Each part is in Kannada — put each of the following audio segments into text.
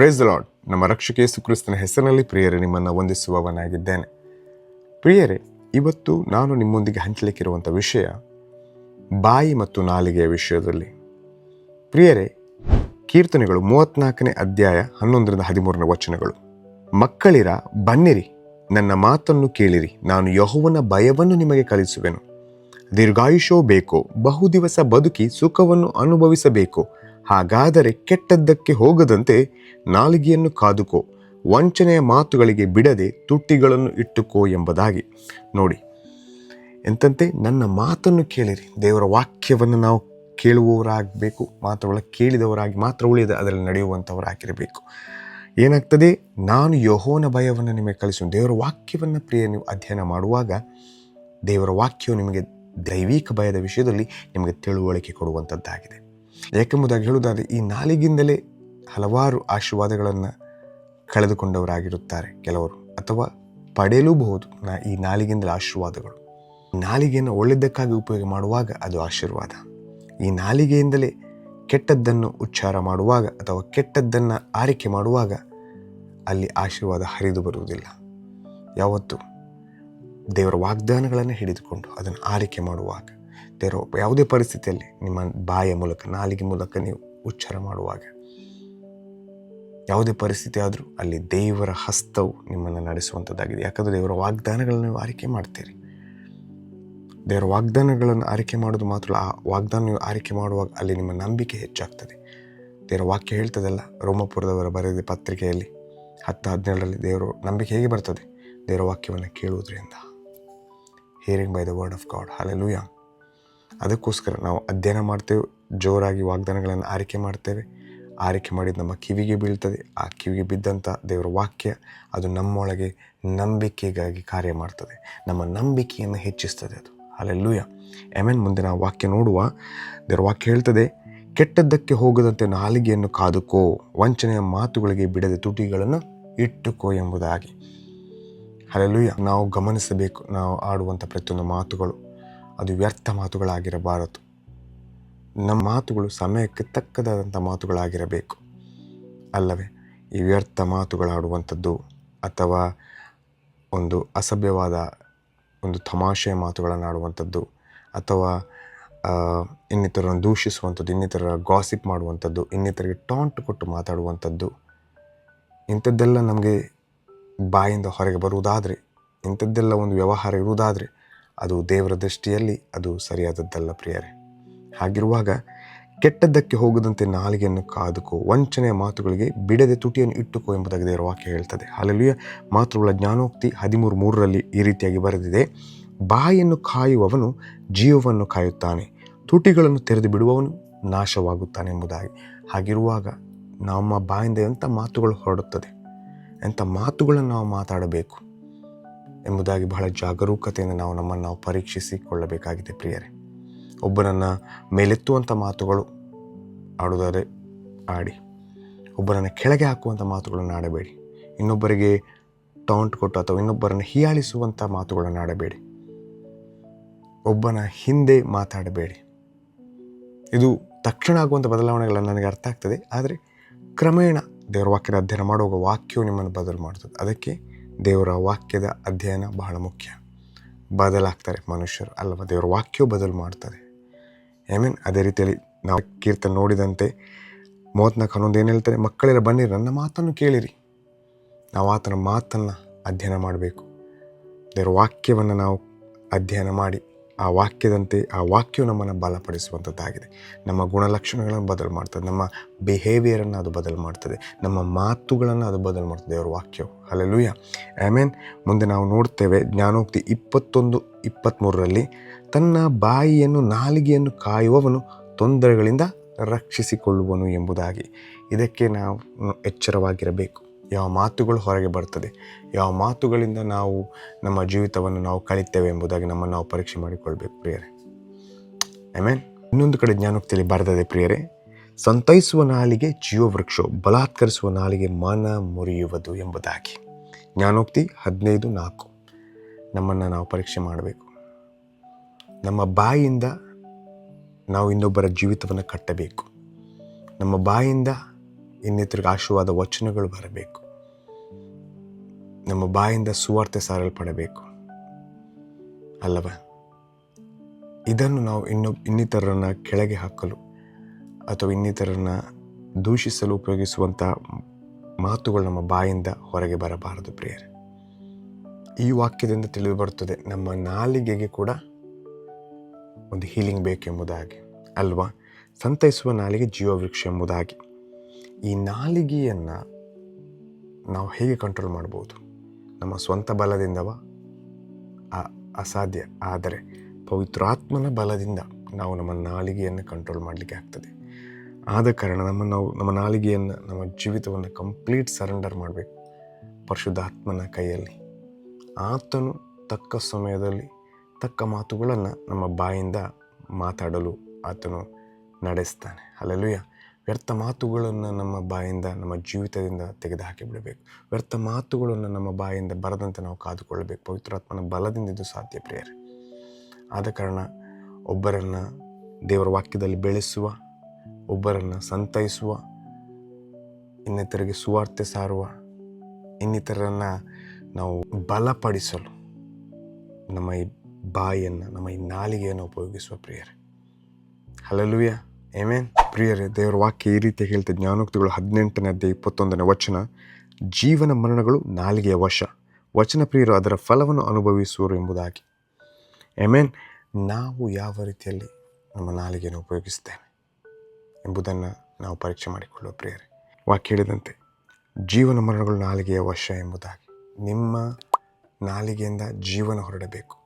Praise the lord. ನಮ್ಮ ರಕ್ಷಕ ಯೇಸು ಕ್ರಿಸ್ತನ ಹೆಸರಿನಲ್ಲಿ ಪ್ರಿಯರೇ, ನಿಮ್ಮನ್ನು ವಂದಿಸುವವನಾಗಿದ್ದೇನೆ. ಪ್ರಿಯರೇ, ಇವತ್ತು ನಾನು ನಿಮ್ಮೊಂದಿಗೆ ಹಂಚಲಿಕ್ಕಿರುವಂಥ ವಿಷಯ ಬಾಯಿ ಮತ್ತು ನಾಲಿಗೆಯ ವಿಷಯದಲ್ಲಿ. ಪ್ರಿಯರೇ, ಕೀರ್ತನೆಗಳು 34ನೇ ಅಧ್ಯಾಯ 11-13 ವಚನಗಳು. ಮಕ್ಕಳಿರ, ಬನ್ನಿರಿ, ನನ್ನ ಮಾತನ್ನು ಕೇಳಿರಿ, ನಾನು ಯೆಹೋವನ ಭಯವನ್ನು ನಿಮಗೆ ಕಲಿಸುವೆನು. ದೀರ್ಘಾಯುಷ್ಯವೂ ಬೇಕೋ, ಬಹುದಿವಸ ಬದುಕಿ ಸುಖವನ್ನು ಅನುಭವಿಸಬೇಕು. ಹಾಗಾದರೆ ಕೆಟ್ಟದ್ದಕ್ಕೆ ಹೋಗದಂತೆ ನಾಲಿಗೆಯನ್ನು ಕಾದುಕೋ, ವಂಚನೆಯ ಮಾತುಗಳಿಗೆ ಬಿಡದೆ ತುಟಿಗಳನ್ನು ಇಟ್ಟುಕೋ ಎಂಬುದಾಗಿ. ನೋಡಿ ಎಂತಂತೆ, ನನ್ನ ಮಾತನ್ನು ಕೇಳಿರಿ. ದೇವರ ವಾಕ್ಯವನ್ನು ನಾವು ಕೇಳುವವರಾಗಬೇಕು, ಮಾತ್ರವಲ್ಲ ಕೇಳಿದವರಾಗಿ ಮಾತ್ರ ಉಳಿಯದೆ ಅದರಲ್ಲಿ ನಡೆಯುವಂಥವರಾಗಿರಬೇಕು. ಏನಾಗ್ತದೆ? ನಾನು ಯೆಹೋವನ ಭಯವನ್ನು ನಿಮಗೆ ಕಲಿಸುವೆನು. ದೇವರ ವಾಕ್ಯವನ್ನು ಪ್ರಿಯ ನೀವು ಅಧ್ಯಯನ ಮಾಡುವಾಗ ದೇವರ ವಾಕ್ಯವು ನಿಮಗೆ ದೈವಿಕ ಭಯದ ವಿಷಯದಲ್ಲಿ ನಿಮಗೆ ತಿಳುವಳಿಕೆ ಕೊಡುವಂಥದ್ದಾಗಿದೆ. ಏಕೆಂಬುದಾಗಿ ಹೇಳುವುದಾದರೆ, ಈ ನಾಲಿಗಿಂದಲೇ ಹಲವಾರು ಆಶೀರ್ವಾದಗಳನ್ನು ಕಳೆದುಕೊಂಡವರಾಗಿರುತ್ತಾರೆ ಕೆಲವರು, ಅಥವಾ ಪಡೆಯಲೂಬಹುದು ಈ ನಾಲಿಗಿಂದಲೇ ಆಶೀರ್ವಾದಗಳು. ನಾಲಿಗೆಯನ್ನು ಒಳ್ಳೆಯದಕ್ಕಾಗಿ ಉಪಯೋಗ ಮಾಡುವಾಗ ಅದು ಆಶೀರ್ವಾದ. ಈ ನಾಲಿಗೆಯಿಂದಲೇ ಕೆಟ್ಟದ್ದನ್ನು ಉಚ್ಚಾರ ಮಾಡುವಾಗ ಅಥವಾ ಕೆಟ್ಟದ್ದನ್ನು ಆರಿಕೆ ಮಾಡುವಾಗ ಅಲ್ಲಿ ಆಶೀರ್ವಾದ ಹರಿದು ಬರುವುದಿಲ್ಲ. ಯಾವತ್ತು ದೇವರ ವಾಗ್ದಾನಗಳನ್ನು ಹಿಡಿದುಕೊಂಡು ಅದನ್ನು ಆರಿಕೆ ಮಾಡುವಾಗ, ದೇವರ ಯಾವುದೇ ಪರಿಸ್ಥಿತಿಯಲ್ಲಿ ನಿಮ್ಮ ಬಾಯ ಮೂಲಕ, ನಾಲಿಗೆ ಮೂಲಕ ನೀವು ಉಚ್ಚಾರ ಮಾಡುವಾಗ, ಯಾವುದೇ ಪರಿಸ್ಥಿತಿ ಆದರೂ ಅಲ್ಲಿ ದೇವರ ಹಸ್ತವು ನಿಮ್ಮನ್ನು ನಡೆಸುವಂಥದ್ದಾಗಿದೆ. ಯಾಕಂದರೆ ದೇವರ ವಾಗ್ದಾನಗಳನ್ನು ನೀವು ಆರಿಕೆ ಮಾಡ್ತೀರಿ. ದೇವರ ವಾಗ್ದಾನಗಳನ್ನು ಆರಿಕೆ ಮಾಡೋದು ಮಾತ್ರ, ಆ ವಾಗ್ದಾನ ನೀವು ಆರಿಕೆ ಮಾಡುವಾಗ ಅಲ್ಲಿ ನಿಮ್ಮ ನಂಬಿಕೆ ಹೆಚ್ಚಾಗ್ತದೆ. ದೇವರ ವಾಕ್ಯ ಹೇಳ್ತದಲ್ಲ, ರೋಮಪುರದವರ ಬರೆದ ಪತ್ರಿಕೆಯಲ್ಲಿ 10:17 ದೇವರ ನಂಬಿಕೆ ಹೇಗೆ ಬರ್ತದೆ? ದೇವರ ವಾಕ್ಯವನ್ನು ಕೇಳುವುದರಿಂದ. Hearing by the word of God. Hallelujah. ಅದಕ್ಕೋಸ್ಕರ ನಾವು ಅಧ್ಯಯನ ಮಾಡ್ತೇವೆ, ಜೋರಾಗಿ ವಾಗ್ದಾನಗಳನ್ನು ಆರಿಕೆ ಮಾಡ್ತೇವೆ. ಆರಿಕೆ ಮಾಡಿದ ನಮ್ಮ ಕಿವಿಗೆ ಬೀಳ್ತದೆ. ಆ ಕಿವಿಗೆ ಬಿದ್ದಂಥ ದೇವರ ವಾಕ್ಯ ಅದು ನಮ್ಮೊಳಗೆ ನಂಬಿಕೆಗಾಗಿ ಕಾರ್ಯ ಮಾಡ್ತದೆ, ನಮ್ಮ ನಂಬಿಕೆಯನ್ನು ಹೆಚ್ಚಿಸ್ತದೆ ಅದು. Hallelujah, amen. ಮುಂದೆ ನಾವು ವಾಕ್ಯ ನೋಡುವ. ದೇವರ ವಾಕ್ಯ ಹೇಳ್ತದೆ, ಕೆಟ್ಟದ್ದಕ್ಕೆ ಹೋಗದಂತೆ ನಾಲಿಗೆಯನ್ನು ಕಾದುಕೋ, ವಂಚನೆಯ ಮಾತುಗಳಿಗೆ ಬಿಡದೆ ತುಟಿಗಳನ್ನು ಇಟ್ಟುಕೋ ಎಂಬುದಾಗಿ. ಹಲ್ಲೆಲೂಯಾ. ನಾವು ಗಮನಿಸಬೇಕು, ನಾವು ಆಡುವಂಥ ಪ್ರತಿಯೊಂದು ಮಾತುಗಳು ಅದು ವ್ಯರ್ಥ ಮಾತುಗಳಾಗಿರಬಾರದು. ನಮ್ಮ ಮಾತುಗಳು ಸಮಯಕ್ಕೆ ತಕ್ಕದಾದಂಥ ಮಾತುಗಳಾಗಿರಬೇಕು, ಅಲ್ಲವೇ? ಈ ವ್ಯರ್ಥ ಮಾತುಗಳಾಡುವಂಥದ್ದು ಅಥವಾ ಒಂದು ಅಸಭ್ಯವಾದ ಒಂದು ತಮಾಷೆಯ ಮಾತುಗಳನ್ನು ಆಡುವಂಥದ್ದು ಅಥವಾ ಇನ್ನಿತರನ್ನು ದೂಷಿಸುವಂಥದ್ದು, ಇನ್ನಿತರ ಗಾಸಿಪ್ ಮಾಡುವಂಥದ್ದು, ಇನ್ನಿತರಿಗೆ ಟಾಂಟ್ ಕೊಟ್ಟು ಮಾತಾಡುವಂಥದ್ದು, ಇಂಥದ್ದೆಲ್ಲ ನಮಗೆ ಬಾಯಿಂದ ಹೊರಗೆ ಬರುವುದಾದರೆ, ಇಂಥದ್ದೆಲ್ಲ ಒಂದು ವ್ಯವಹಾರ ಇರುವುದಾದರೆ ಅದು ದೇವರ ದೃಷ್ಟಿಯಲ್ಲಿ ಅದು ಸರಿಯಾದದ್ದಲ್ಲ ಪ್ರಿಯರೇ. ಹಾಗಿರುವಾಗ ಕೆಟ್ಟದ್ದಕ್ಕೆ ಹೋಗದಂತೆ ನಾಲಿಗೆಯನ್ನು ಕಾದುಕೋ, ವಂಚನೆಯ ಮಾತುಗಳಿಗೆ ಬಿಡದೆ ತುಟಿಯನ್ನು ಇಟ್ಟುಕೋ ಎಂಬುದಾಗಿ ದೇವರ ವಾಕ್ಯ ಹೇಳ್ತದೆ. ಹಲ್ಲೆಲೂಯಾ. ಮಾತೃಗಳ ಜ್ಞಾನೋಕ್ತಿ 13:3 ಈ ರೀತಿಯಾಗಿ ಬರೆದಿದೆ, ಬಾಯನ್ನು ಕಾಯುವವನು ಜೀವವನ್ನು ಕಾಯುತ್ತಾನೆ, ತುಟಿಗಳನ್ನು ತೆರೆದು ಬಿಡುವವನು ನಾಶವಾಗುತ್ತಾನೆ ಎಂಬುದಾಗಿ. ಹಾಗಿರುವಾಗ ನಮ್ಮ ಬಾಯಿಂದ ಎಂಥ ಮಾತುಗಳು ಹೊರಡುತ್ತದೆ, ಎಂಥ ಮಾತುಗಳನ್ನು ನಾವು ಮಾತಾಡಬೇಕು ಎಂಬುದಾಗಿ ಬಹಳ ಜಾಗರೂಕತೆಯಿಂದ ನಾವು ನಮ್ಮನ್ನು ನಾವು ಪರೀಕ್ಷಿಸಿಕೊಳ್ಳಬೇಕಾಗಿದೆ ಪ್ರಿಯರೇ. ಒಬ್ಬರನ್ನು ಮೇಲೆತ್ತುವಂಥ ಮಾತುಗಳು ಆಡುವುದಾದರೆ ಆಡಿ, ಒಬ್ಬರನ್ನು ಕೆಳಗೆ ಹಾಕುವಂಥ ಮಾತುಗಳನ್ನು ಆಡಬೇಡಿ. ಇನ್ನೊಬ್ಬರಿಗೆ ಟಾಂಟ್ ಕೊಟ್ಟು ಅಥವಾ ಇನ್ನೊಬ್ಬರನ್ನು ಹೀಯಾಳಿಸುವಂಥ ಮಾತುಗಳನ್ನು ಆಡಬೇಡಿ. ಒಬ್ಬನ ಹಿಂದೆ ಮಾತಾಡಬೇಡಿ. ಇದು ತಕ್ಷಣ ಆಗುವಂಥ ಬದಲಾವಣೆಗಳನ್ನು ನನಗೆ ಅರ್ಥ ಆಗ್ತದೆ, ಆದರೆ ಕ್ರಮೇಣ ದೇವರ ವಾಕ್ಯದ ಅಧ್ಯಯನ ಮಾಡುವಾಗ ವಾಕ್ಯವು ನಿಮ್ಮನ್ನು ಬದಲು ಮಾಡ್ತದೆ. ಅದಕ್ಕೆ ದೇವರ ವಾಕ್ಯದ ಅಧ್ಯಯನ ಬಹಳ ಮುಖ್ಯ. ಬದಲಾಗ್ತಾರೆ ಮನುಷ್ಯರು, ಅಲ್ಲವ? ದೇವರ ವಾಕ್ಯವು ಬದಲು ಮಾಡ್ತದೆ. ಆಮೆನ್. ಅದೇ ರೀತಿಯಲ್ಲಿ ನಾವು ಕೀರ್ತನೆ ನೋಡಿದಂತೆ 34:11 ಏನು ಹೇಳ್ತಾರೆ? ಮಕ್ಕಳೆಲ್ಲ ಬನ್ನಿರಿ, ನನ್ನ ಮಾತನ್ನು ಕೇಳಿರಿ. ನಾವು ಆತನ ಮಾತನ್ನು ಅಧ್ಯಯನ ಮಾಡಬೇಕು. ದೇವರ ವಾಕ್ಯವನ್ನು ನಾವು ಅಧ್ಯಯನ ಮಾಡಿ ಆ ವಾಕ್ಯದಂತೆ ಆ ವಾಕ್ಯವು ನಮ್ಮನ್ನು ಬಲಪಡಿಸುವಂಥದ್ದಾಗಿದೆ. ನಮ್ಮ ಗುಣಲಕ್ಷಣಗಳನ್ನು ಬದಲು ಮಾಡ್ತದೆ, ನಮ್ಮ ಬಿಹೇವಿಯರನ್ನು ಅದು ಬದಲು ಮಾಡ್ತದೆ, ನಮ್ಮ ಮಾತುಗಳನ್ನು ಅದು ಬದಲು ಮಾಡ್ತದೆ ದೇವರ ವಾಕ್ಯವು. Hallelujah, amen. ಮುಂದೆ ನಾವು ನೋಡ್ತೇವೆ ಜ್ಞಾನೋಕ್ತಿ 21:23 ತನ್ನ ಬಾಯಿಯನ್ನು ನಾಲಿಗೆಯನ್ನು ಕಾಯುವವನು ತೊಂದರೆಗಳಿಂದ ರಕ್ಷಿಸಿಕೊಳ್ಳುವನು ಎಂಬುದಾಗಿ. ಇದಕ್ಕೆ ನಾವು ಎಚ್ಚರವಾಗಿರಬೇಕು. ಯಾವ ಮಾತುಗಳು ಹೊರಗೆ ಬರ್ತದೆ, ಯಾವ ಮಾತುಗಳಿಂದ ನಾವು ನಮ್ಮ ಜೀವಿತವನ್ನು ನಾವು ಕಳೀತೇವೆ ಎಂಬುದಾಗಿ ನಮ್ಮನ್ನು ನಾವು ಪರೀಕ್ಷೆ ಮಾಡಿಕೊಳ್ಬೇಕು ಪ್ರಿಯರೇ. ಆಮೆನ್. ಇನ್ನೊಂದು ಕಡೆ ಜ್ಞಾನೋಕ್ತಿಯಲ್ಲಿ ಬರೆದಿದೆ ಪ್ರಿಯರೇ, ಸಂತೈಸುವ ನಾಲಿಗೆ ಜೀವವೃಕ್ಷ, ಬಲಾತ್ಕರಿಸುವ ನಾಲಿಗೆ ಮನ ಮುರಿಯುವುದು ಎಂಬುದಾಗಿ. ಜ್ಞಾನೋಕ್ತಿ 15:4. ನಮ್ಮನ್ನು ನಾವು ಪರೀಕ್ಷೆ ಮಾಡಬೇಕು. ನಮ್ಮ ಬಾಯಿಯಿಂದ ನಾವು ಇನ್ನೊಬ್ಬರ ಜೀವಿತವನ್ನು ಕಟ್ಟಬೇಕು. ನಮ್ಮ ಬಾಯಿಂದ ಇನ್ನಿತರಿಗೆ ಆಶೀರ್ವಾದ ವಚನಗಳು ಬರಬೇಕು. ನಮ್ಮ ಬಾಯಿಂದ ಸುವಾರ್ತೆ ಸಾರಲ್ಪಡಬೇಕು ಅಲ್ಲವ? ಇದನ್ನು ನಾವು ಇನ್ನಿತರನ್ನ ಕೆಳಗೆ ಹಾಕಲು ಅಥವಾ ಇನ್ನಿತರನ್ನ ದೂಷಿಸಲು ಉಪಯೋಗಿಸುವಂಥ ಮಾತುಗಳು ನಮ್ಮ ಬಾಯಿಂದ ಹೊರಗೆ ಬರಬಾರದು ಪ್ರಿಯರೇ. ಈ ವಾಕ್ಯದಿಂದ ತಿಳಿದು ಬರುತ್ತದೆ ನಮ್ಮ ನಾಲಿಗೆಗೆ ಕೂಡ ಒಂದು ಹೀಲಿಂಗ್ ಬೇಕೆಂಬುದಾಗಿ ಅಲ್ವಾ? ಸಂತೈಸುವ ನಾಲಿಗೆ ಜೀವವೃಕ್ಷ ಎಂಬುದಾಗಿ. ಈ ನಾಲಿಗೆಯನ್ನು ನಾವು ಹೇಗೆ ಕಂಟ್ರೋಲ್ ಮಾಡ್ಬೋದು? ನಮ್ಮ ಸ್ವಂತ ಬಲದಿಂದವ? ಅಸಾಧ್ಯ. ಆದರೆ ಪವಿತ್ರಾತ್ಮನ ಬಲದಿಂದ ನಾವು ನಮ್ಮ ನಾಲಿಗೆಯನ್ನು ಕಂಟ್ರೋಲ್ ಮಾಡಲಿಕ್ಕೆ ಆಗ್ತದೆ. ಆದ ಕಾರಣ ನಮ್ಮ ನಾಲಿಗೆಯನ್ನು, ನಮ್ಮ ಜೀವಿತವನ್ನು ಕಂಪ್ಲೀಟ್ ಸರೆಂಡರ್ ಮಾಡಬೇಕು ಪರಿಶುದ್ಧಾತ್ಮನ ಕೈಯಲ್ಲಿ. ಆತನು ತಕ್ಕ ಸಮಯದಲ್ಲಿ ತಕ್ಕ ಮಾತುಗಳನ್ನು ನಮ್ಮ ಬಾಯಿಂದ ಮಾತಾಡಲು ಆತನು ನಡೆಸ್ತಾನೆ. ಹಲ್ಲೆಲೂಯ. ವ್ಯರ್ಥ ಮಾತುಗಳನ್ನು ನಮ್ಮ ಬಾಯಿಂದ, ನಮ್ಮ ಜೀವಿತದಿಂದ ತೆಗೆದುಹಾಕಿ ಬಿಡಬೇಕು. ವ್ಯರ್ಥ ಮಾತುಗಳನ್ನು ನಮ್ಮ ಬಾಯಿಂದ ಬರದಂತೆ ನಾವು ಕಾದುಕೊಳ್ಳಬೇಕು. ಪವಿತ್ರಾತ್ಮನ ಬಲದಿಂದ ಇದು ಸಾಧ್ಯ ಪ್ರಿಯರೇ. ಆದ ಕಾರಣ ಒಬ್ಬರನ್ನು ದೇವರ ವಾಕ್ಯದಲ್ಲಿ ಬೆಳೆಸುವ, ಒಬ್ಬರನ್ನು ಸಂತೈಸುವ, ಇನ್ನಿತರಿಗೆ ಸುವಾರ್ತೆ ಸಾರುವ, ಇನ್ನಿತರನ್ನು ನಾವು ಬಲಪಡಿಸಲು ನಮ್ಮ ಈ ಬಾಯಿಯನ್ನು, ನಮ್ಮ ಈ ನಾಲಿಗೆಯನ್ನು ಉಪಯೋಗಿಸುವ ಪ್ರಿಯರೇ. ಹಲ್ಲೆಲೂಯ. ಆಮೆನ್. ಪ್ರಿಯರೇ, ದೇವರ ವಾಕ್ಯ ಈ ರೀತಿ ಹೇಳ್ತದೆ. ಜ್ಞಾನೋಕ್ತಿಗಳು 18ನೇ ಅಧ್ಯಾಯ 21ನೇ ವಚನ, ಜೀವನ ಮರಣಗಳು ನಾಲಿಗೆಯ ವಶ, ವಚನ ಪ್ರಿಯರು ಅದರ ಫಲವನ್ನು ಅನುಭವಿಸುವರು ಎಂಬುದಾಗಿ. ಆಮೆನ್. ನಾವು ಯಾವ ರೀತಿಯಲ್ಲಿ ನಮ್ಮ ನಾಲಿಗೆಯನ್ನು ಉಪಯೋಗಿಸ್ತೇವೆ ಎಂಬುದನ್ನು ನಾವು ಪರೀಕ್ಷೆ ಮಾಡಿಕೊಳ್ಳುವ ಪ್ರಿಯರೇ. ವಾಕ್ಯ ಹೇಳಿದಂತೆ ಜೀವನ ಮರಣಗಳು ನಾಲಿಗೆಯ ವಶ ಎಂಬುದಾಗಿ. ನಿಮ್ಮ ನಾಲಿಗೆಯಿಂದ ಜೀವನ ಹೊರಡಬೇಕು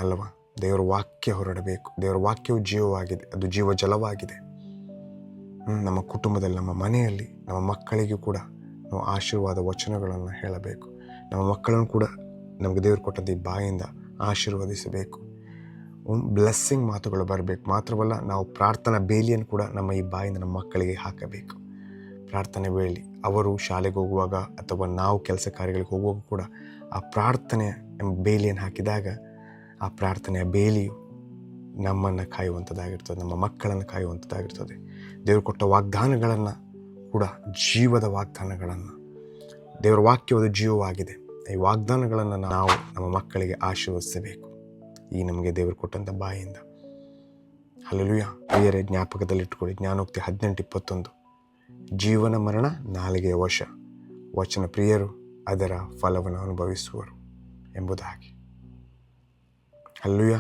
ಅಲ್ಲವಾ? ದೇವರ ವಾಕ್ಯ ಹೊರಡಬೇಕು. ದೇವರ ವಾಕ್ಯವು ಜೀವವಾಗಿದೆ, ಅದು ಜೀವ ಜಲವಾಗಿದೆ. ನಮ್ಮ ಕುಟುಂಬದಲ್ಲಿ, ನಮ್ಮ ಮನೆಯಲ್ಲಿ, ನಮ್ಮ ಮಕ್ಕಳಿಗೂ ಕೂಡ ನಾವು ಆಶೀರ್ವಾದ ವಚನಗಳನ್ನು ಹೇಳಬೇಕು. ನಮ್ಮ ಮಕ್ಕಳನ್ನು ಕೂಡ ನಮಗೆ ದೇವರು ಕೊಟ್ಟಂತೆ ಈ ಬಾಯಿಂದ ಆಶೀರ್ವದಿಸಬೇಕು. ಬ್ಲೆಸ್ಸಿಂಗ್ ಮಾತುಗಳು ಬರಬೇಕು. ಮಾತ್ರವಲ್ಲ, ನಾವು ಪ್ರಾರ್ಥನಾ ಬೇಲಿಯನ್ನು ಕೂಡ ನಮ್ಮ ಈ ಬಾಯಿಂದ ನಮ್ಮ ಮಕ್ಕಳಿಗೆ ಹಾಕಬೇಕು. ಪ್ರಾರ್ಥನೆ ಬೇಲಿ, ಅವರು ಶಾಲೆಗೆ ಹೋಗುವಾಗ ಅಥವಾ ನಾವು ಕೆಲಸ ಕಾರ್ಯಗಳಿಗೆ ಹೋಗುವಾಗ ಕೂಡ ಆ ಪ್ರಾರ್ಥನೆ ಎಂಬ ಬೇಲಿಯನ್ನು ಹಾಕಿದಾಗ ಆ ಪ್ರಾರ್ಥನೆಯ ಬೇಲಿಯು ನಮ್ಮನ್ನು ಕಾಯುವಂಥದ್ದಾಗಿರ್ತದೆ, ನಮ್ಮ ಮಕ್ಕಳನ್ನು ಕಾಯುವಂಥದ್ದಾಗಿರ್ತದೆ. ದೇವರು ಕೊಟ್ಟ ವಾಗ್ದಾನಗಳನ್ನು ಕೂಡ ಜೀವದ ವಾಗ್ದಾನಗಳನ್ನು, ದೇವರ ವಾಕ್ಯವಾದ ಜೀವವಾಗಿದೆ. ಈ ವಾಗ್ದಾನಗಳನ್ನು ನಾವು ನಮ್ಮ ಮಕ್ಕಳಿಗೆ ಆಶೀರ್ವದಿಸಬೇಕು ಈ ನಮಗೆ ದೇವರು ಕೊಟ್ಟಂಥ ಬಾಯಿಂದ. ಹಲ್ಲೆಲೂಯ. ಪ್ರಿಯರೇ, ಜ್ಞಾಪಕದಲ್ಲಿಟ್ಟುಕೊಳ್ಳಿ. ಜ್ಞಾನೋಕ್ತಿ 18:21, ಜೀವನ ಮರಣ ನಾಲಿಗೆಯ ವಶ, ವಚನ ಪ್ರಿಯರು ಅದರ ಫಲವನ್ನು ಅನುಭವಿಸುವರು ಎಂಬುದಾಗಿ. ಹಲ್ಲೆಲೂಯ.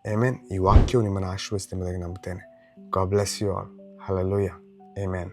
ಆಮೆನ್. ಈ ವಾಕ್ಯವು ನಿಮ್ಮನ್ನು ಆಶೀರ್ವದಿಸುತ್ತದೆ ಎಂಬುದಾಗಿ ನಂಬುತ್ತೇನೆ. God bless you all. Hallelujah. Amen.